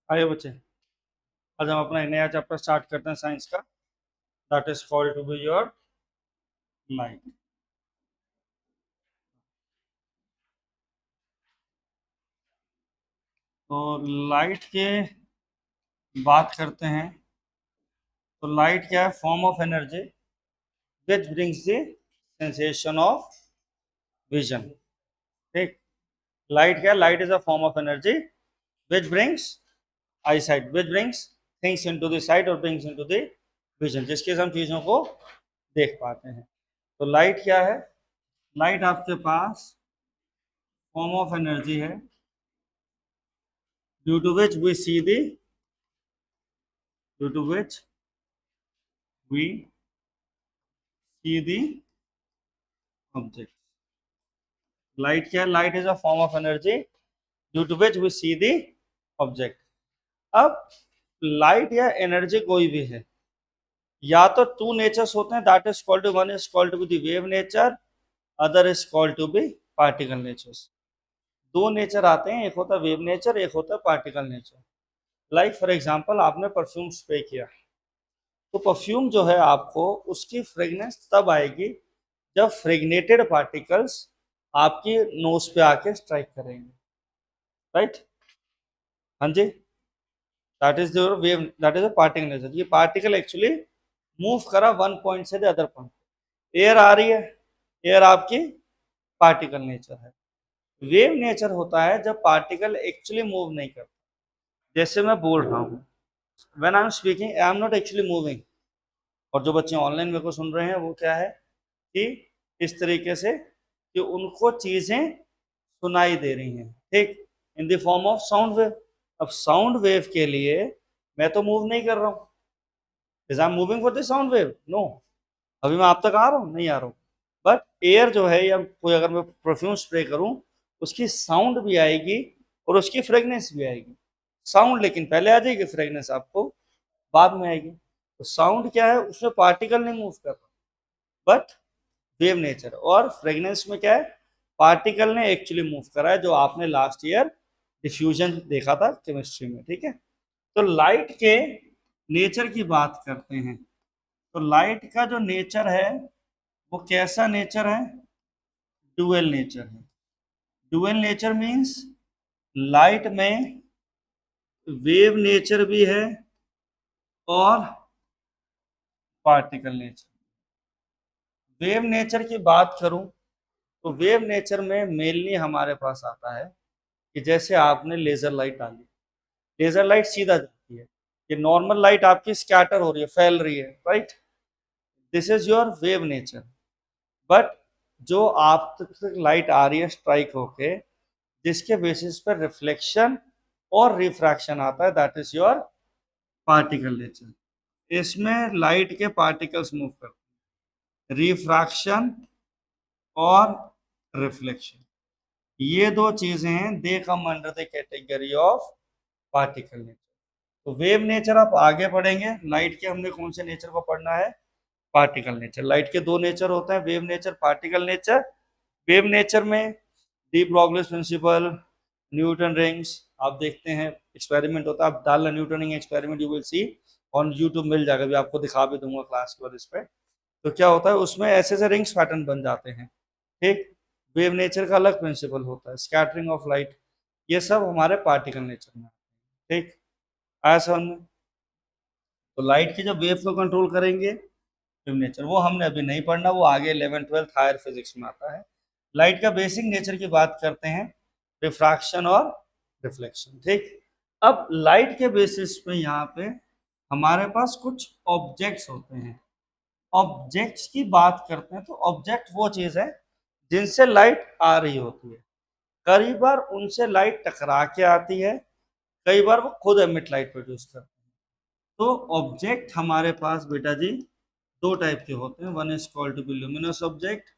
आइए बच्चे, आज हम अपना एक नया चैप्टर स्टार्ट करते हैं साइंस का, that is called to be your light. तो लाइट के बात करते हैं। तो लाइट क्या है? Form of energy which brings the sensation of vision. ठीक, लाइट क्या है? Light is a form of energy which brings eye sight, which brings things into the sight और ब्रिंग्स इनटू द विजन, जिसके से हम चीजों को देख पाते हैं। तो लाइट क्या है? लाइट आपके पास फॉर्म ऑफ एनर्जी है due to which we see the due to which we see the object. Light क्या है? Light is a form of energy due to which we see the object. अब light या energy कोई भी है, या तो टू नेचर्स होते हैं, that is called two, one is called to be the wave nature, other is called to be particle natures. दो नेचर आते हैं, एक होता है वेव नेचर, एक होता है particle nature. Like for example आपने परफ्यूम स्प्रे किया, तो परफ्यूम जो है आपको उसकी फ्रेगनेंस तब आएगी जब फ्रेगनेटेड पार्टिकल्स आपकी नोज पे आके स्ट्राइक करेंगे, राइट? हाँ जी, that is your wave, that is a particle nature. ये पार्टिकल एक्चुअली मूव करा वन पॉइंट से द अदर पॉइंट। एयर आ रही है, एयर आपकी पार्टिकल नेचर है। वेव नेचर होता है जब पार्टिकल एक्चुअली मूव नहीं करता। जैसे मैं बोल रहा हूँ, when I am speaking I am not actually moving. और जो बच्चे ऑनलाइन मेरे को सुन रहे हैं वो क्या है कि इस तरीके से कि उनको चीजें सुनाई दे रही हैं, ठीक, in the form of sound wave. अब साउंड वेव के लिए मैं तो मूव नहीं कर रहा हूँ, is I am moving for the sound wave? No. अभी मैं आप तक आ रहा हूँ? नहीं आ रहा हूँ। बट एयर जो है, या कोई अगर मैं परफ्यूम स्प्रे करूँ, उसकी साउंड भी आएगी और उसकी फ्रेगनेंस भी आएगी। साउंड लेकिन पहले आ जाएगी, फ्रेगनेंस आपको बाद में आएगी। तो साउंड क्या है? उसमें पार्टिकल नहीं मूव कर रहा, बट वेव नेचर। और फ्रेगनेंस में क्या है? पार्टिकल ने एक्चुअली मूव करा है, जो आपने लास्ट ईयर डिफ्यूजन देखा था केमिस्ट्री में, ठीक है? तो लाइट के नेचर की बात करते हैं। तो लाइट का जो नेचर है वो कैसा नेचर है? डुअल नेचर है। डुअल नेचर मींस लाइट में वेव नेचर भी है और पार्टिकल नेचर। वेव नेचर की बात करूं तो वेव नेचर में मेनली हमारे पास आता है कि जैसे आपने लेजर लाइट डाली, लेजर लाइट सीधा जाती है, ये नॉर्मल लाइट आपकी स्कैटर हो रही है, फैल रही है, right? This is your wave nature. But जो आप तक लाइट आ रही है स्ट्राइक होके, जिसके बेसिस पर रिफ्लेक्शन और रिफ्रैक्शन आता है, that is your particle nature. इसमें लाइट के पार्टिकल्स मूव करते हैं, रिफ्रैक्शन और रिफ्लेक्शन, ये दो चीजें हैं, they come under the category of particle nature. तो वेव नेचर आप आगे पढ़ेंगे, लाइट के हमने कौन से नेचर को पढ़ना है? Particle nature. लाइट के दो नेचर होते हैं, wave nature, particle nature. Wave nature में de Broglie's principle, Newton rings, आप देखते हैं एक्सपेरिमेंट होता है, आप डालना Newton ring experiment, you will see on YouTube, मिल जाएगा, भी आपको दिखा भी दूंगा क्लास के बाद इस पर। तो क्या होता है उसमें, ऐसे ऐसे रिंग्स पैटर्न बन जाते हैं, ठीक। वेव नेचर का अलग प्रिंसिपल होता है, स्कैटरिंग ऑफ लाइट, ये सब हमारे पार्टिकल नेचर में, ठीक। आया समझ में? तो लाइट की जब वेव को कंट्रोल करेंगे, वेव नेचर, वो हमने अभी नहीं पढ़ना, वो आगे 11th-12th हायर फिजिक्स में आता है। लाइट का बेसिक नेचर की बात करते हैं, रिफ्रैक्शन और रिफ्लेक्शन, ठीक। अब लाइट के बेसिस पे यहाँ पे हमारे पास कुछ ऑब्जेक्ट्स होते हैं। ऑब्जेक्ट्स की बात करते हैं तो ऑब्जेक्ट वो चीज है जिनसे लाइट आ रही होती है। कई बार उनसे लाइट टकरा के आती है, कई बार वो खुद एमिट लाइट प्रोड्यूस करते हैं। तो ऑब्जेक्ट हमारे पास बेटा जी दो टाइप के होते हैं, one is called to be luminous object,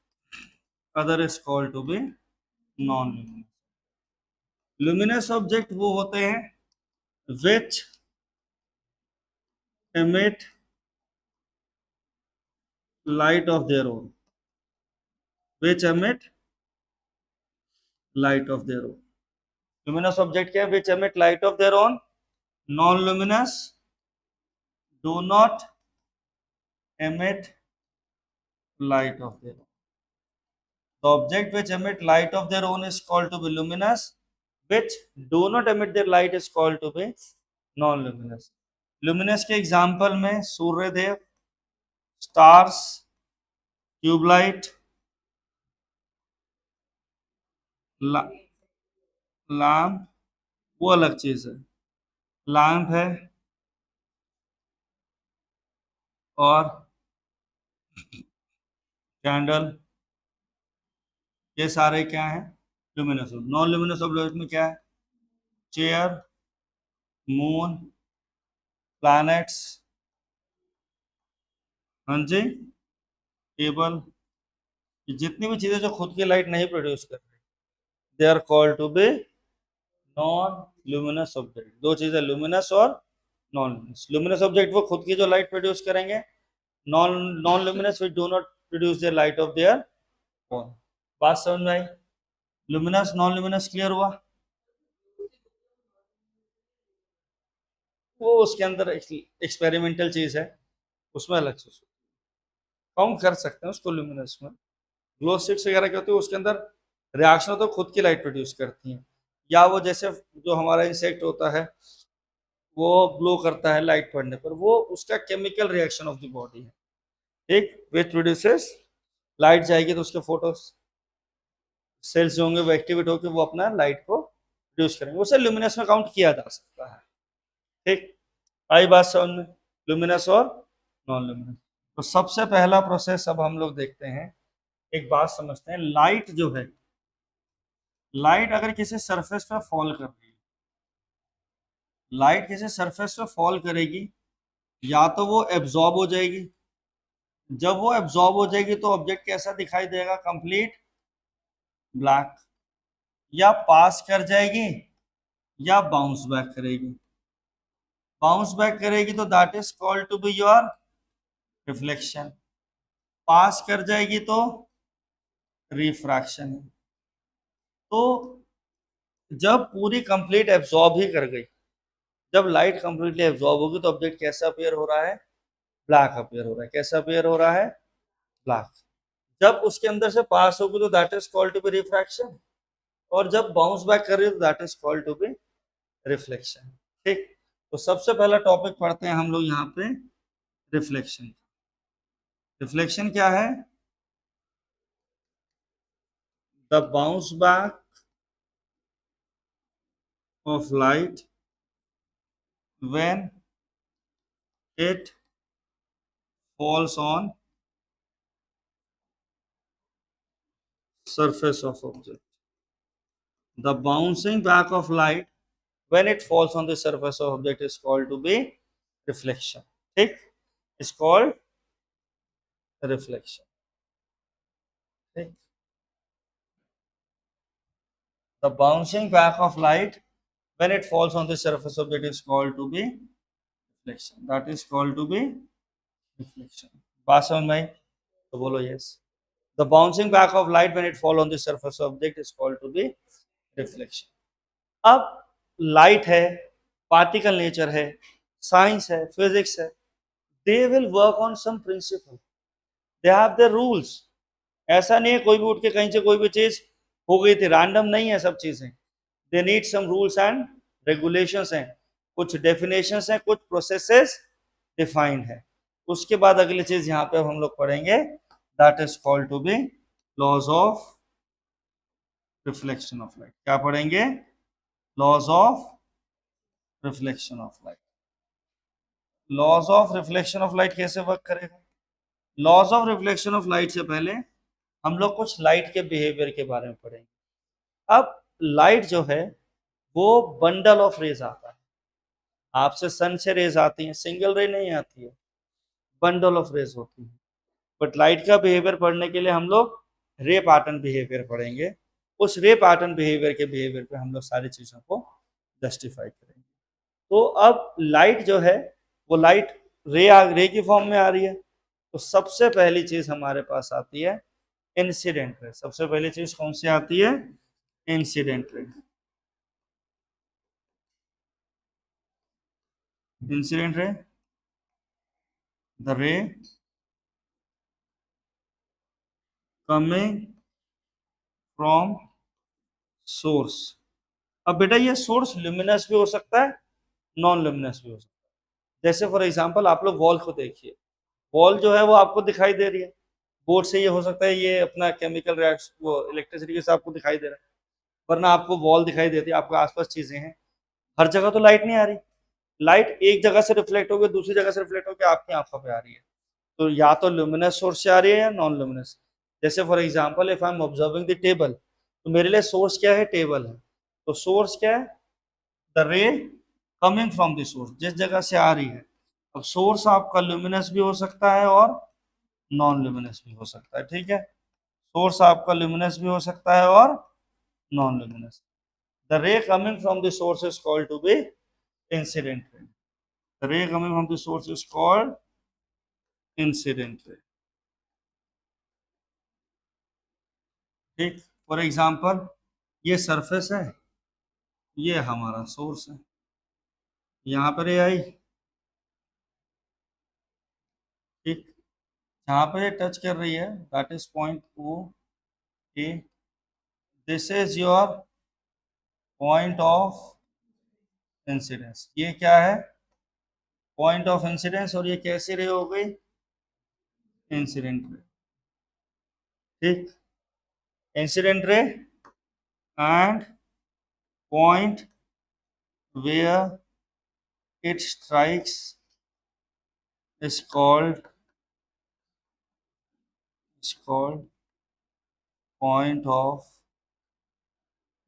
other is called to be non luminous. Luminous object वो होते हैं विच emit light of their own, which emit light of their own। luminous object क्या है? which emit light of their own, non luminous do not emit light of their own. The object which emit light of their own is called to be luminous, which do not emit their light is called to be non-luminous. Luminous के example में Suryadev, stars, tubelight, lamp, वो अलग चीज है, lamp है, और candle, ये सारे क्या हैं, लुमिनस। नॉन लुमिनस ऑब्जेक्ट में क्या है, चेयर, मून, प्लैनेट्स, हाँ जी, टेबल, जितनी भी चीजें जो खुद की लाइट नहीं प्रोड्यूस कर रही, they are called to be non luminous object. दो चीजें, लुमिनस और नॉन लुमिनस। लुमिनस ऑब्जेक्ट वो खुद की जो लाइट प्रोड्यूस करेंगे, non non luminous which do not produce their light of their own. बात समझ में आई? लुमिनस नॉन लुमिनस क्लियर हुआ? वो उसके अंदर एक्सपेरिमेंटल चीज है, उसमें अलग से काउंट कर सकते हैं उसको लुमिनस में। ग्लो स्टिक्स वगैरह क्या होती है, उसके अंदर रिएक्शन तो खुद की लाइट प्रोड्यूस करती हैं, या वो जैसे जो हमारा इंसेक्ट होता है वो ग्लो करता है लाइट पड़ने पर, वो उसका chemical reaction of the body है, ठीक, विच प्रोड्यूसेस लाइट। जाएगी तो उसके फोटो सेल्स जो होंगे वो एक्टिवेट होकर वो अपना लाइट को प्रोड्यूस करेंगे, उसे ल्यूमिनस में काउंट किया जा सकता है, ठीक। आई बात समझ में, ल्यूमिनस और नॉन ल्यूमिनस। तो सबसे पहला प्रोसेस अब हम लोग देखते हैं, एक बात समझते हैं, लाइट जो है, लाइट अगर किसी सरफेस पर फॉल कर रही है, लाइट किसी सरफेस पे फॉल करेगी, या तो वो एब्जॉर्ब हो जाएगी, जब वो एब्जॉर्ब हो जाएगी तो ऑब्जेक्ट कैसा दिखाई देगा, कंप्लीट ब्लैक, या पास कर जाएगी या बाउंस बैक करेगी। बाउंस बैक करेगी तो that is called to be your reflection, pass कर जाएगी तो रिफ्रैक्शन है। तो जब पूरी कंप्लीट एब्जॉर्ब ही कर गई, जब लाइट कंप्लीटली एब्जॉर्ब होगी तो ऑब्जेक्ट कैसा अपीयर हो रहा है, ब्लैक अपीयर हो रहा है। कैसा अपीयर हो रहा है, ब्लैक। जब उसके अंदर से पास होगी तो that is called to be refraction, और जब बाउंस बैक कर रही है तो that is called to be reflection, ठीक। तो सबसे पहला टॉपिक पढ़ते हैं हम लोग यहाँ पे, रिफ्लेक्शन। रिफ्लेक्शन क्या है, the bounce back of light when it falls on surface of object. The bouncing back of light when it falls on the surface of object is called to be reflection, ठीक, is called reflection, ठीक। The bouncing back of light when it falls on the surface of object is called to be reflection, that is called to be reflection। बात समझ में आई तो बोलो yes। The bouncing back of light when it fall on the surface of object is called to be reflection। अब light है, particle nature है, science है, physics है, they will work on some principle, they have their rules. ऐसा नहीं है कोई भी उठ के कहीं से कोई भी चीज हो गई थी, रैंडम नहीं है सब चीजें। They need some rules and regulations हैं, कुछ डेफिनेशंस हैं, कुछ प्रोसेसेस डिफाइंड है। उसके बाद अगली चीज यहाँ पे हम लोग पढ़ेंगे, that is called to be laws of reflection of light. क्या पढ़ेंगे, laws of reflection of light. Laws of reflection of light कैसे वर्क करेगा, laws of reflection of light से पहले हम लोग कुछ लाइट के बिहेवियर के बारे में पढ़ेंगे। अब लाइट जो है वो बंडल ऑफ रेज आता है, आपसे सन से रेज आती हैं, सिंगल रे नहीं आती है, बंडल ऑफ रेज होती है। बट लाइट का बिहेवियर पढ़ने के लिए हम लोग रे पैटर्न बिहेवियर पढ़ेंगे, उस रे पैटर्न बिहेवियर के बिहेवियर पे हम लोग सारी चीजों को जस्टिफाई करेंगे। तो अब लाइट जो है वो लाइट रे की फॉर्म में आ रही है, तो सबसे पहली चीज हमारे पास आती है इंसिडेंट रे। सबसे पहली चीज कौन सी आती है, incident ray. Incident ray, the ray coming from source. अब बेटा ये सोर्स ल्यूमिनस भी हो सकता है, नॉन ल्यूमिनस भी हो सकता है। जैसे फॉर एग्जांपल आप लोग वॉल को देखिए, वॉल जो है वो आपको दिखाई दे रही है, बोर्ड से ये हो सकता है ये अपना केमिकल रिएक्शन वो इलेक्ट्रिसिटी से आपको दिखाई दे रहा है, वरना आपको वॉल दिखाई देती है, आपके आसपास चीजें हैं। हर जगह तो लाइट नहीं आ रही, लाइट एक जगह से रिफ्लेक्ट होकर दूसरी जगह से रिफ्लेक्ट होकर आपकी आंखों पे आ रही है, तो या तो ल्यूमिनस सोर्स से आ रही है या नॉन ल्यूमिनस। जैसे for example if I am observing the table, तो मेरे लिए सोर्स क्या है, टेबल है। तो सोर्स क्या है, the ray coming from the source, जिस जगह से आ रही है। अब सोर्स आपका ल्यूमिनस भी हो सकता है और नॉन ल्यूमिनस भी हो सकता है, ठीक है। सोर्स आपका ल्यूमिनस भी हो सकता है और non luminous. The ray coming from the source is called to be incident ray. The ray coming from the source is called incident ray, ठीक। फॉर एग्जांपल ये सरफेस है, ये हमारा सोर्स है, यहाँ पर ये आई, ठीक। जहाँ पर ये टच कर रही है that is point O A, this is your point of incidence. ये क्या है, पॉइंट ऑफ इंसिडेंस, और ये कैसी रे हो गई, इंसिडेंट रे, ठीक। Incident ray and point where it strikes is called point of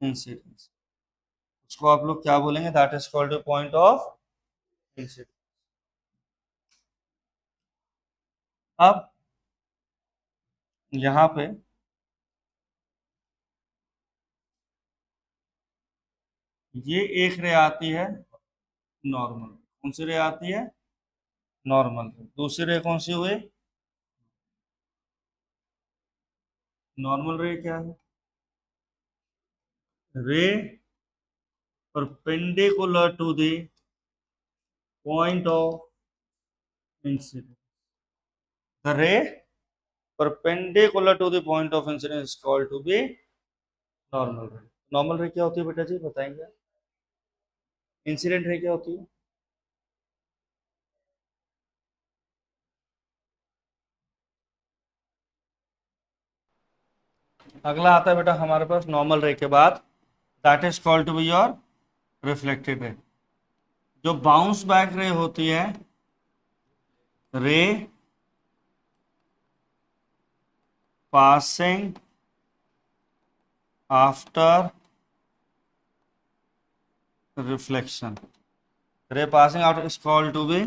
incidence। उसको आप लोग क्या बोलेंगे, that is called point of incidence. अब यहाँ पे ये एक रे आती है नॉर्मल, कौन सी रे आती है, नॉर्मल। दूसरी रे कौन सी हुई, नॉर्मल रे क्या है, ray perpendicular to the point of incidence. The ray perpendicular to the point of incidence is called to be normal ray. Normal ray क्या होती है बेटा जी बताएंगे, इंसिडेंट रे क्या होती है, अगला आता है बेटा हमारे पास नॉर्मल रे के बाद, that is called to be your reflected ray. जो बाउंस बैक रे होती है, ray passing after reflection, ray passing after is called to be,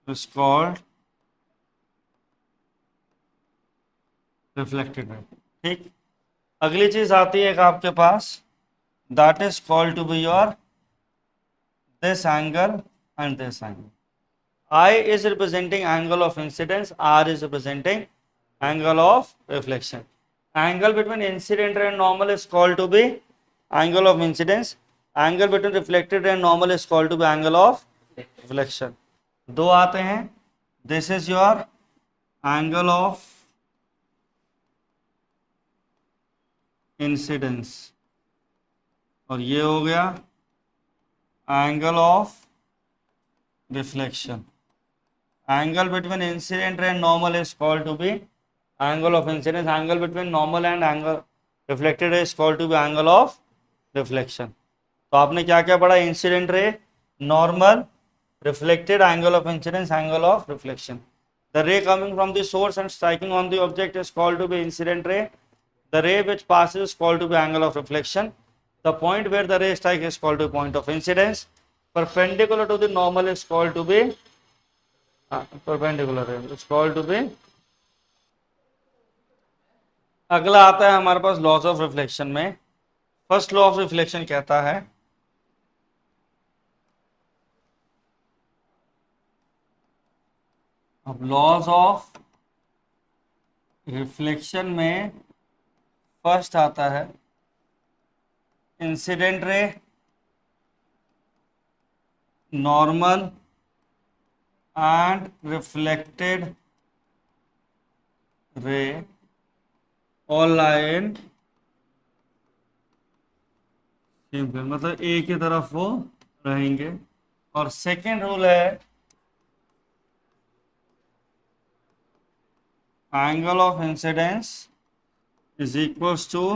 is called reflected ray, ठीक। अगली चीज आती है एक आपके पास, that is called to be your this angle and this angle. I is representing angle of incidence, R is representing angle of reflection. Angle between incident and normal is called to be angle of incidence. Angle between reflected and normal is called to be angle of reflection. दो आते हैं, this is your angle of incidence और ये हो गया angle of reflection. Angle between incident and normal is called to be angle of incidence. Angle between normal and angle reflected ray is called to be angle of reflection. तो आपने क्या क्या पढ़ा, incident ray, normal, reflected, angle of incidence, angle of reflection. The ray coming from the source and striking on the object is called to be incident ray. The ray which passes is called to be angle of reflection. The point where the ray strikes is called to be point of incidence. Perpendicular to the normal is called to be perpendicular ray is called to be। अगला आता है हमारे पास laws of reflection में। First law of reflection कहता है, अब laws of reflection में first आता है incident ray normal and reflected ray all lie in same plane, मतलब एक ही तरफ वो रहेंगे। और सेकेंड रूल है angle of incidence is equals to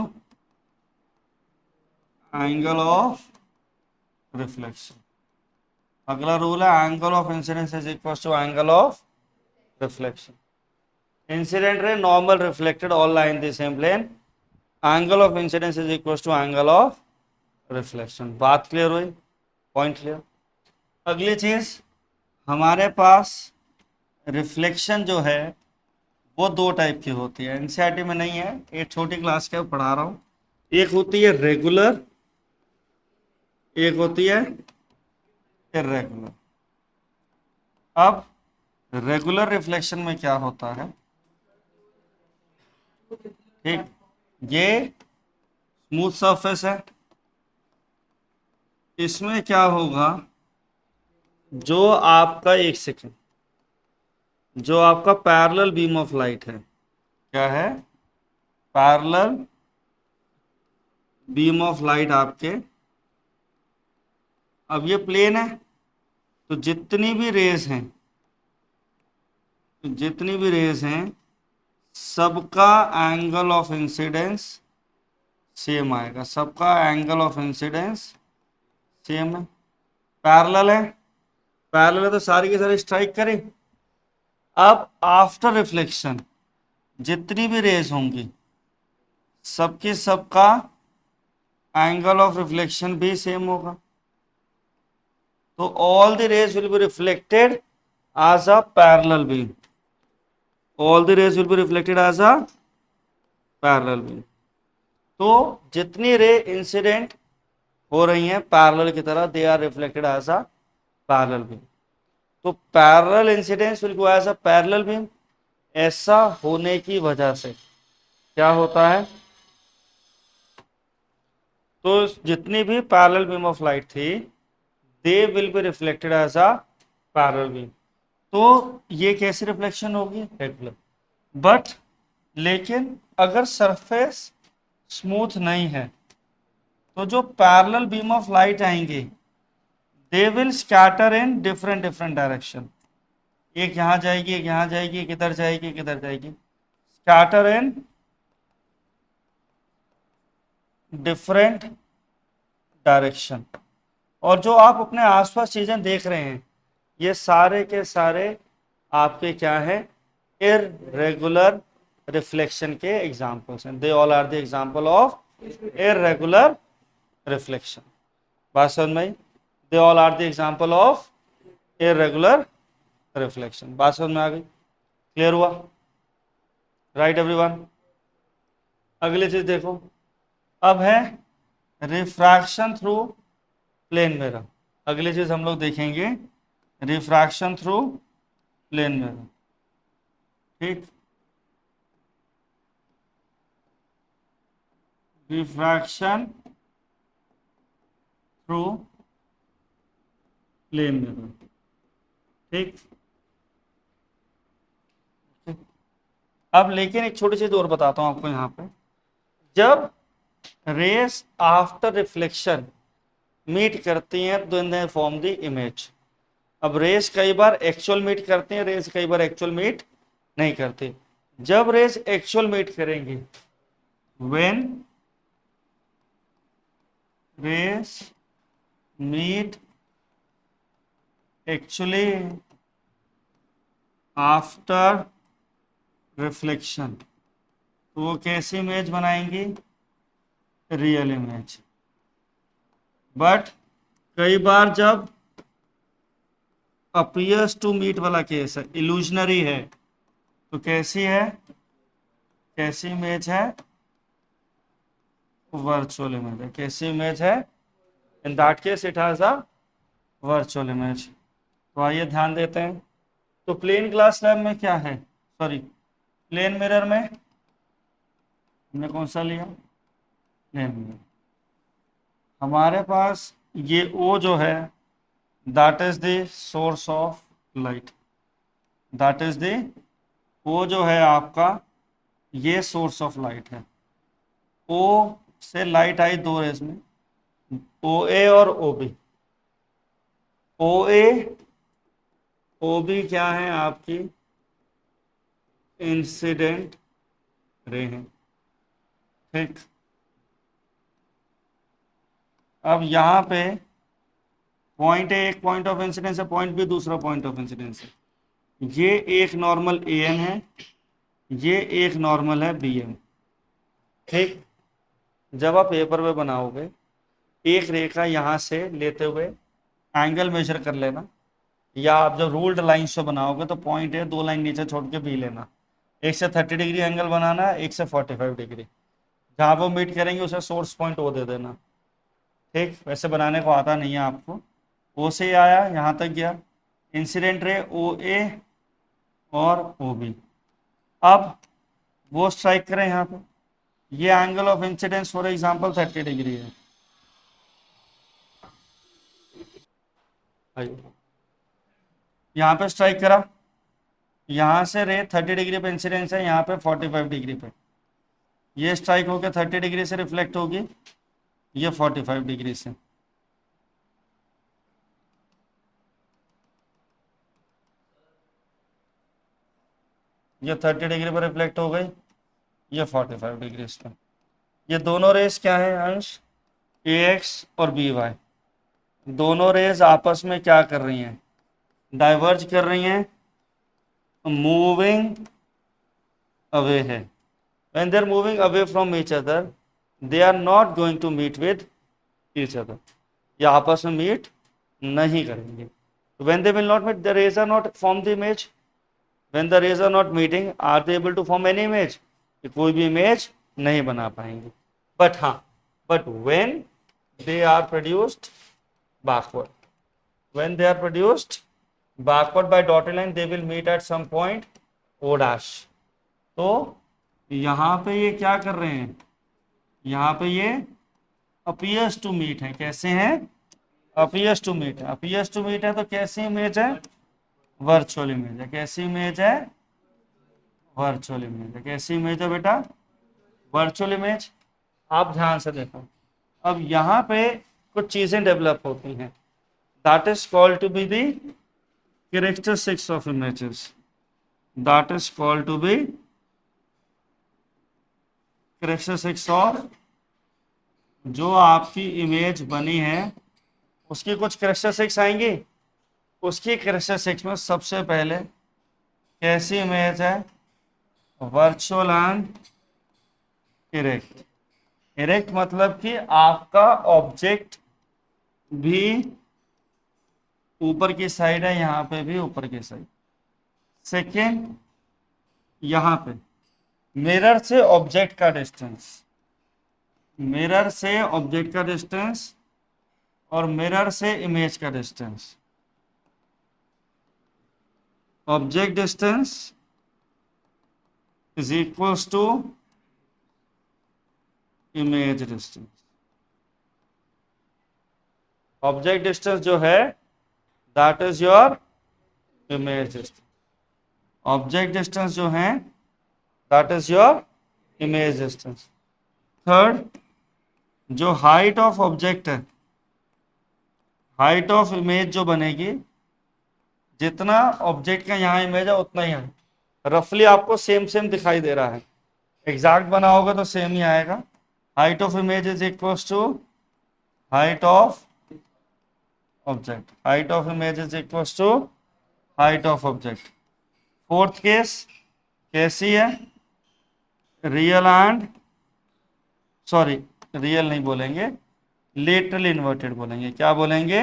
angle of reflection. अगला रूल है angle of incidence is equals to angle of reflection. Incident ray normal reflected all lie in the same plane, angle of incidence is equals to angle of reflection. बात clear हुई, point clear. अगली चीज हमारे पास reflection जो है वो दो type की होती है, एनसीईआरटी में नहीं है, एक छोटी क्लास के पढ़ा रहा हूं। एक होती है रेगुलर, एक होती है इर्रेगुलर। अब रेगुलर रिफ्लेक्शन में क्या होता है, ठीक, ये स्मूथ सरफेस है, इसमें क्या होगा, जो आपका एक सेकेंड, जो आपका पैरेलल बीम ऑफ लाइट है, क्या है, पैरेलल बीम ऑफ लाइट आपके, अब ये प्लेन है तो जितनी भी रेज हैं, जितनी भी रेज हैं सबका एंगल ऑफ इंसिडेंस सेम आएगा, सबका एंगल ऑफ इंसिडेंस सेम है। पैरेलल है, पैरेलल है तो सारी की सारी स्ट्राइक करें। अब आफ्टर रिफ्लेक्शन जितनी भी रेज होंगी सबकी सबका एंगल ऑफ रिफ्लेक्शन भी सेम होगा, तो all the rays will be reflected as a parallel beam, all the rays will be reflected as a parallel beam. तो जितनी रे इंसिडेंट हो रही हैं पैरेलल की तरह, they are reflected as a parallel beam. तो parallel incidence will go as a parallel beam. ऐसा होने की वजह से क्या होता है, तो जितनी भी पैरेलल बीम ऑफ लाइट थी they will be reflected as a parallel beam. तो ये कैसी रिफ्लेक्शन होगी, रेगुलर। बट लेकिन अगर सरफेस स्मूथ नहीं है तो जो पैरेलल बीम ऑफ लाइट आएंगे they will scatter in different different direction, एक यहां जाएगी, एक यहां जाएगी, एक इधर जाएगी, एक इधर जाएगी, स्कैटर इन डिफरेंट डायरेक्शन। और जो आप अपने आसपास चीजें देख रहे हैं ये सारे के सारे आपके क्या है, इररेगुलर रिफ्लेक्शन के एग्जांपल्स हैं। They all are the example of irregular reflection. बात समझ में आई, they all are the example of irregular reflection. बात समझ में आ गई, क्लियर हुआ, राइट एवरीवन। अगली चीज देखो, अब है रिफ्रैक्शन थ्रू प्लेन मिरर। अगली चीज हम लोग देखेंगे रिफ्रैक्शन थ्रू प्लेन मिरर, ठीक। रिफ्रैक्शन थ्रू प्लेन मिरर, ठीक। अब लेकिन एक छोटी चीज और बताता हूं आपको यहां पे, जब रेस आफ्टर रिफ्लेक्शन मीट करती हैं तो इन फॉर्म द इमेज। अब रेस कई बार एक्चुअल मीट करते हैं, रेस कई बार एक्चुअल मीट नहीं करते। जब रेस एक्चुअल मीट करेंगे, when rays meet actually after reflection, तो वो कैसी इमेज बनाएंगी, रियल इमेज। बट कई बार जब अपीयर्स टू मीट वाला केस है, इल्यूजनरी है, तो कैसी है, कैसी इमेज है, वर्चुअल इमेज है। कैसी इमेज है, in that case it has a virtual image. तो आइए ध्यान देते हैं। तो प्लेन ग्लास स्लैब में क्या है, सॉरी प्लेन मिरर में हमने कौन सा लिया, प्लेन मिरर। हमारे पास ये ओ जो है that is the source of light, that is the, वो जो है आपका ये सोर्स ऑफ लाइट है। ओ से लाइट आई दो रेज में, ओ ए और ओ बी। ओ ए ओ बी क्या है आपकी इंसिडेंट रे हैं, ठीक। अब यहाँ पे पॉइंट ए एक पॉइंट ऑफ इंसिडेंस है, पॉइंट बी दूसरा पॉइंट ऑफ इंसिडेंस है। ये एक नॉर्मल ए एन है, ये एक नॉर्मल है बी एन, ठीक। जब आप पेपर में बनाओगे एक रेखा यहाँ से लेते हुए एंगल मेजर कर लेना, या आप जब रूल्ड लाइन से बनाओगे तो पॉइंट ए दो लाइन नीचे छोड़ के बी लेना, एक से 30 डिग्री एंगल बनाना है, एक से 45 डिग्री, जहाँ वो मीट करेंगे उसे सोर्स पॉइंट ओ दे देना, ठीक। वैसे बनाने को आता नहीं है आपको। ओ से आया यहाँ तक गया, इंसिडेंट रे ओ ए और ओ बी। अब वो स्ट्राइक करें यहाँ पे, ये angle of incidence for example 30 degree है, यहाँ पे स्ट्राइक करा, यहाँ से रे 30 डिग्री पे इंसिडेंस है, यहाँ पे 45 डिग्री पे, ये स्ट्राइक होकर 30 डिग्री से रिफ्लेक्ट होगी, ये 45 डिग्री से, ये 30 डिग्री पर रिफ्लेक्ट हो गई, ये 45 डिग्री पे। ये दोनों रेस क्या है अंश, ए एक्स और बी वाई, दोनों रेस आपस में क्या कर रही हैं, डाइवर्ज कर रही हैं, मूविंग अवे है। when they are moving away from each other they are not going to meet with each other, ये आपस में मीट नहीं करेंगे। when they will not meet the rays are not form the image, when the rays are not meeting are they able to form any image, ये कोई भी image नहीं बना पाएंगे। but हाँ, but when they are produced backward, when they are produced backward by dotted line they will meet at some point o dash। तो यहाँ पे ये क्या कर रहे हैं, यहाँ पे ये अपीयर्स टू मीट है, कैसे हैं, अपीयर्स टू मीट है, अपीयर्स टू मीट है तो कैसी इमेज है, वर्चुअल इमेज है, कैसी इमेज है, वर्चुअल इमेज है, कैसी इमेज है बेटा, वर्चुअल इमेज। आप ध्यान से देखो, अब यहाँ पे कुछ चीजें डेवलप होती हैं, that is called to be the characteristics of images, that is called to be characteristics of, जो आपकी इमेज बनी है उसकी कुछ कैरेक्टरिस्टिक्स आएंगी। उसकी कैरेक्टरिस्टिक्स में सबसे पहले कैसी इमेज है, वर्चुअल एंड इरेक्ट। इरेक्ट मतलब कि आपका ऑब्जेक्ट भी ऊपर की साइड है, यहाँ पे भी ऊपर की साइड। सेकेंड, यहाँ पे मिरर से ऑब्जेक्ट का डिस्टेंस, मिरर से ऑब्जेक्ट का डिस्टेंस और मिरर से इमेज का distance, object distance is equals to image distance. Object distance जो है that is your image distance, object distance जो है that is your image distance. Third, जो हाइट ऑफ ऑब्जेक्ट है, हाइट ऑफ इमेज जो बनेगी, जितना ऑब्जेक्ट का यहाँ इमेज है उतना ही है, रफली आपको सेम सेम दिखाई दे रहा है, एग्जैक्ट बना होगा तो सेम ही आएगा। Height of image is equals to height of object, height of image is equals to height of object. Fourth case कैसी है, रियल एंड, सॉरी रियल नहीं बोलेंगे, लेटरली इन्वर्टेड बोलेंगे। क्या बोलेंगे,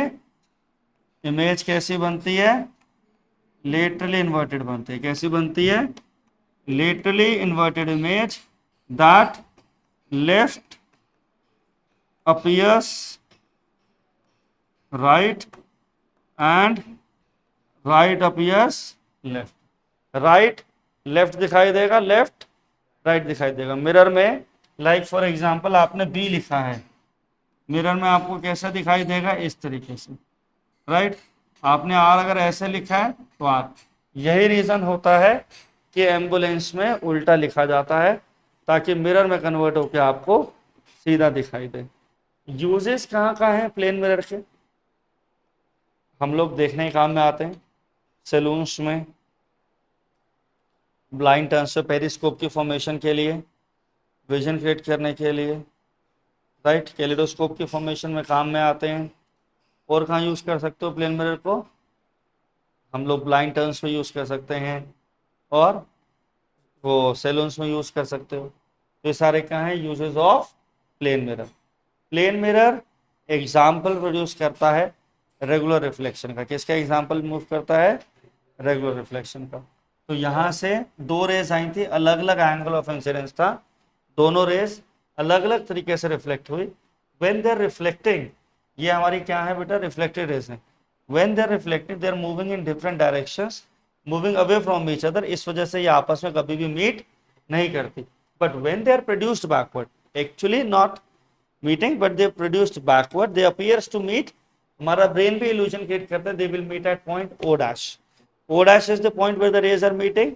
इमेज कैसी बनती है, लेटरली इन्वर्टेड बनती है। कैसी बनती है, laterally inverted image that left appears right and right appears left, right left दिखाई देगा, लेफ्ट राइट दिखाई देगा। मिरर में लाइक फॉर एग्जांपल आपने बी लिखा है, मिरर में आपको कैसा दिखाई देगा, इस तरीके से, राइट। आपने आर अगर ऐसे लिखा है तो आर। यही रीजन होता है कि एम्बुलेंस में उल्टा लिखा जाता है ताकि मिरर में कन्वर्ट होकर आपको सीधा दिखाई दे। यूजेस कहाँ कहाँ हैं प्लेन मिरर के? हम लोग देखने के काम में आते हैं सैलून्स में, ब्लाइंड टर्न्स से पेरिस्कोप की फॉर्मेशन के लिए, विजन क्रिएट करने के लिए, राइट, कैलिडोस्कोप की फॉर्मेशन में काम में आते हैं। और कहाँ यूज़ कर सकते हो प्लेन मिरर को? हम लोग ब्लाइंड टर्न्स में यूज़ कर सकते हैं और वो सैलून्स में यूज़ कर सकते हो। तो ये सारे क्या हैं uses of plane mirror. Plane mirror example produce करता है रेगुलर रिफ्लेक्शन का। किसका एग्जाम्पल मूव करता है? रेगुलर रिफ्लेक्शन का। तो यहाँ से दो रेज आई थी, अलग अलग एंगल ऑफ इंसिडेंस था, दोनों रेज अलग अलग तरीके से रिफ्लेक्ट हुई। व्हेन दे आर रिफ्लेक्टिंग, ये हमारी क्या है बेटा? रिफ्लेक्टेड रेज है। When they are reflecting they are moving in different directions, moving away from each other. इस वजह से ये आपस में कभी भी मीट नहीं करती। But when they are produced backward, actually not meeting but they produced backward, they appears to meet. हमारा ब्रेन भी इल्यूजन क्रिएट करता है, they will meet at point O dash. O dash is the point where the rays are meeting,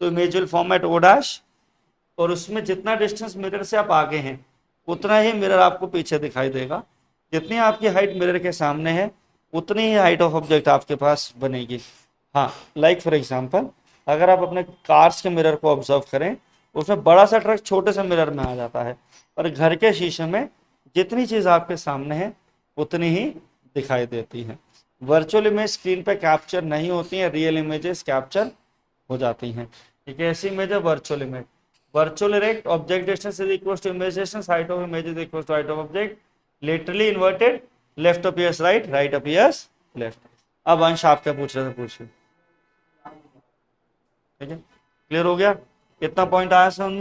तो image will form at O dash. और उसमें जितना distance mirror से आप आगे हैं उतना ही मिरर आपको पीछे दिखाई देगा। जितनी आपकी हाइट मिरर के सामने है उतनी ही हाइट ऑफ ऑब्जेक्ट आपके पास बनेगी। हाँ, लाइक फॉर एग्जांपल अगर आप अपने कार्स के मिरर को ऑब्जर्व करें, उसमें बड़ा सा ट्रक छोटे से मिरर में आ जाता है, और घर के शीशे में जितनी चीज़ आपके सामने है उतनी ही दिखाई देती है। वर्चुअल इमेज स्क्रीन पे कैप्चर नहीं होती है, रियल इमेजेस कैप्चर हो जाती हैं। एक ऐसी इमेज है virtual image. Virtual erect object distance is equals to image distance, height of image is equals to height of object. Laterally inverted, left appears right, right appears left. अब अंश आप क्या पूछ रहे थे पूछिए। ठीक है, क्लियर हो गया? कितना पॉइंट आया समझ में?